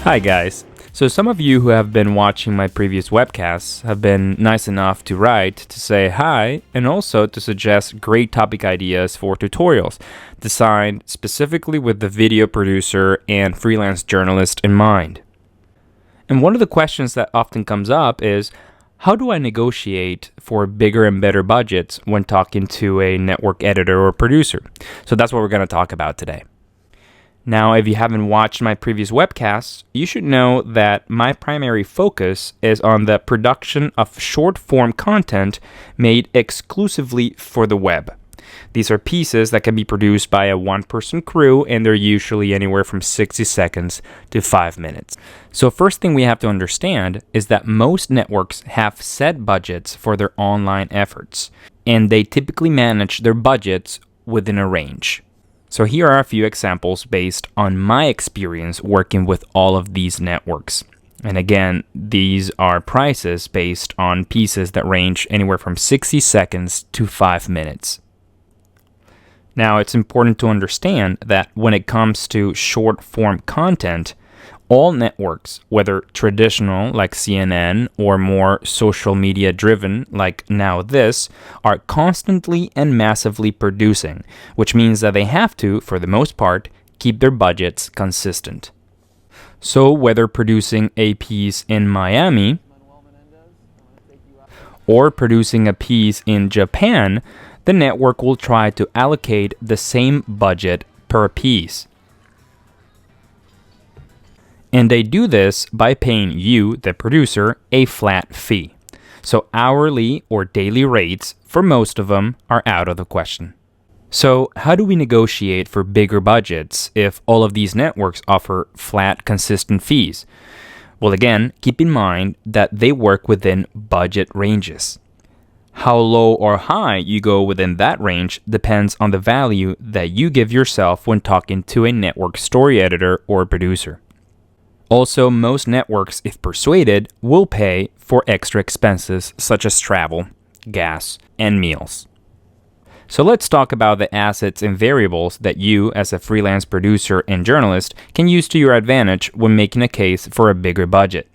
Hi guys. So some of you who have been watching my previous webcasts have been nice enough to write to say hi and also to suggest great topic ideas for tutorials designed specifically with the video producer and freelance journalist in mind. And one of the questions that often comes up is, how do I negotiate for bigger and better budgets when talking to a network editor or producer? So that's what we're going to talk about today. Now, if you haven't watched my previous webcasts, you should know that my primary focus is on the production of short-form content made exclusively for the web. These are pieces that can be produced by a one-person crew, and they're usually anywhere from 60 seconds to 5 minutes. So first thing we have to understand is that most networks have set budgets for their online efforts, and they typically manage their budgets within a range. So here are a few examples based on my experience working with all of these networks. And again, these are prices based on pieces that range anywhere from 60 seconds to 5 minutes. Now, it's important to understand that when it comes to short-form content, all networks, whether traditional like CNN or more social media driven like Now This, are constantly and massively producing, which means that they have to, for the most part, keep their budgets consistent. So whether producing a piece in Miami or producing a piece in Japan, the network will try to allocate the same budget per piece. And they do this by paying you, the producer, a flat fee. So hourly or daily rates, for most of them, are out of the question. So how do we negotiate for bigger budgets if all of these networks offer flat, consistent fees? Well, again, keep in mind that they work within budget ranges. How low or high you go within that range depends on the value that you give yourself when talking to a network story editor or producer. Also, most networks, if persuaded, will pay for extra expenses such as travel, gas, and meals. So let's talk about the assets and variables that you, as a freelance producer and journalist, can use to your advantage when making a case for a bigger budget.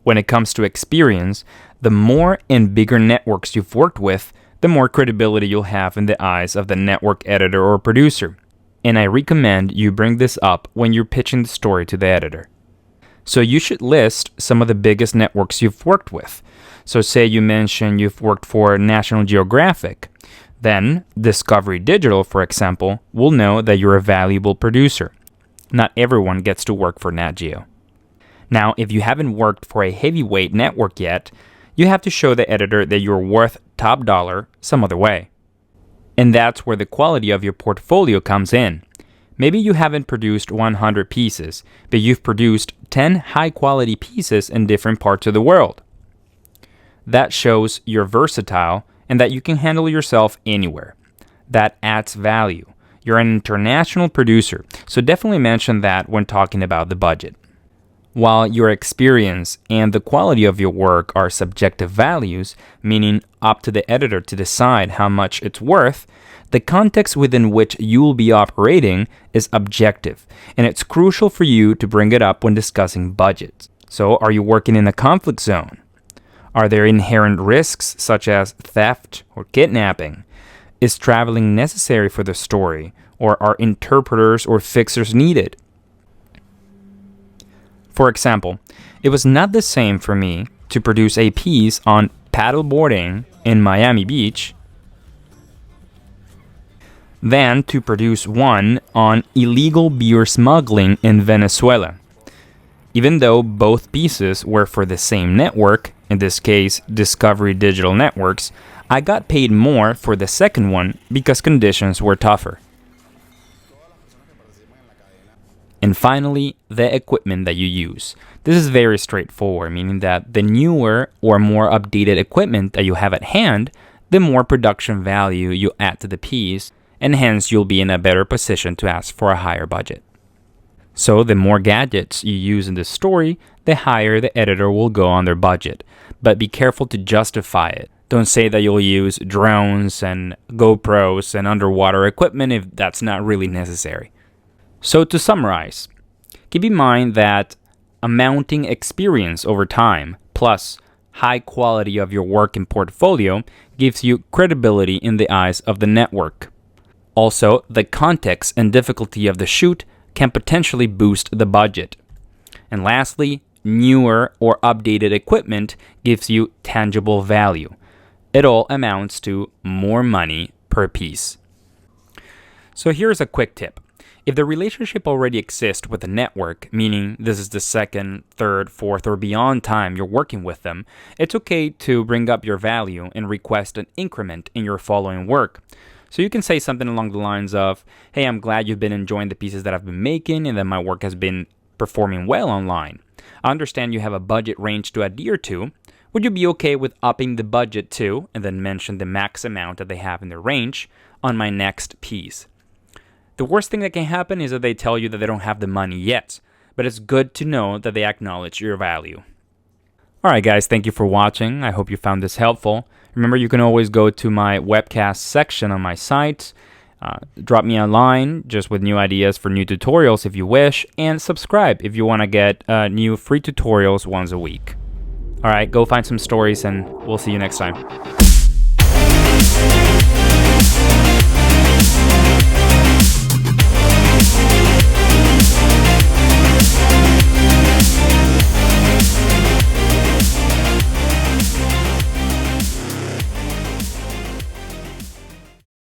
When it comes to experience, the more and bigger networks you've worked with, the more credibility you'll have in the eyes of the network editor or producer. And I recommend you bring this up when you're pitching the story to the editor. So you should list some of the biggest networks you've worked with. So say you mention you've worked for National Geographic. Then Discovery Digital, for example, will know that you're a valuable producer. Not everyone gets to work for NatGeo. Now, if you haven't worked for a heavyweight network yet, you have to show the editor that you're worth top dollar some other way. And that's where the quality of your portfolio comes in. Maybe you haven't produced 100 pieces, but you've produced 10 high-quality pieces in different parts of the world. That shows you're versatile and that you can handle yourself anywhere. That adds value. You're an international producer, so definitely mention that when talking about the budget. While your experience and the quality of your work are subjective values, meaning up to the editor to decide how much it's worth, the context within which you'll be operating is objective, and it's crucial for you to bring it up when discussing budgets. So, are you working in a conflict zone? Are there inherent risks such as theft or kidnapping? Is traveling necessary for the story, or are interpreters or fixers needed? For example, it was not the same for me to produce a piece on paddleboarding in Miami Beach than to produce one on illegal beer smuggling in Venezuela. Even though both pieces were for the same network, in this case Discovery Digital Networks, I got paid more for the second one because conditions were tougher. And finally, the equipment that you use. This is very straightforward, meaning that the newer or more updated equipment that you have at hand, the more production value you add to the piece, and hence you'll be in a better position to ask for a higher budget. So the more gadgets you use in the story, the higher the editor will go on their budget. But be careful to justify it. Don't say that you'll use drones and GoPros and underwater equipment if that's not really necessary. So to summarize, Keep in mind that amounting experience over time plus high quality of your work and portfolio gives you credibility in the eyes of the network. Also, the context and difficulty of the shoot can potentially boost the budget. And lastly, newer or updated equipment gives you tangible value. It all amounts to more money per piece. So here's a quick tip. If the relationship already exists with the network, meaning this is the second, third, fourth, or beyond time you're working with them, it's okay to bring up your value and request an increment in your following work. So you can say something along the lines of, hey, I'm glad you've been enjoying the pieces that I've been making and that my work has been performing well online. I understand you have a budget range to adhere to. Would you be okay with upping the budget to, and then mention the max amount that they have in their range, on my next piece? The worst thing that can happen is that they tell you that they don't have the money yet, but it's good to know that they acknowledge your value. Alright guys, thank you for watching. I hope you found this helpful. Remember, you can always go to my webcast section on my site, drop me a line just with new ideas for new tutorials if you wish, and subscribe if you want to get new free tutorials once a week. Alright, go find some stories and we'll see you next time.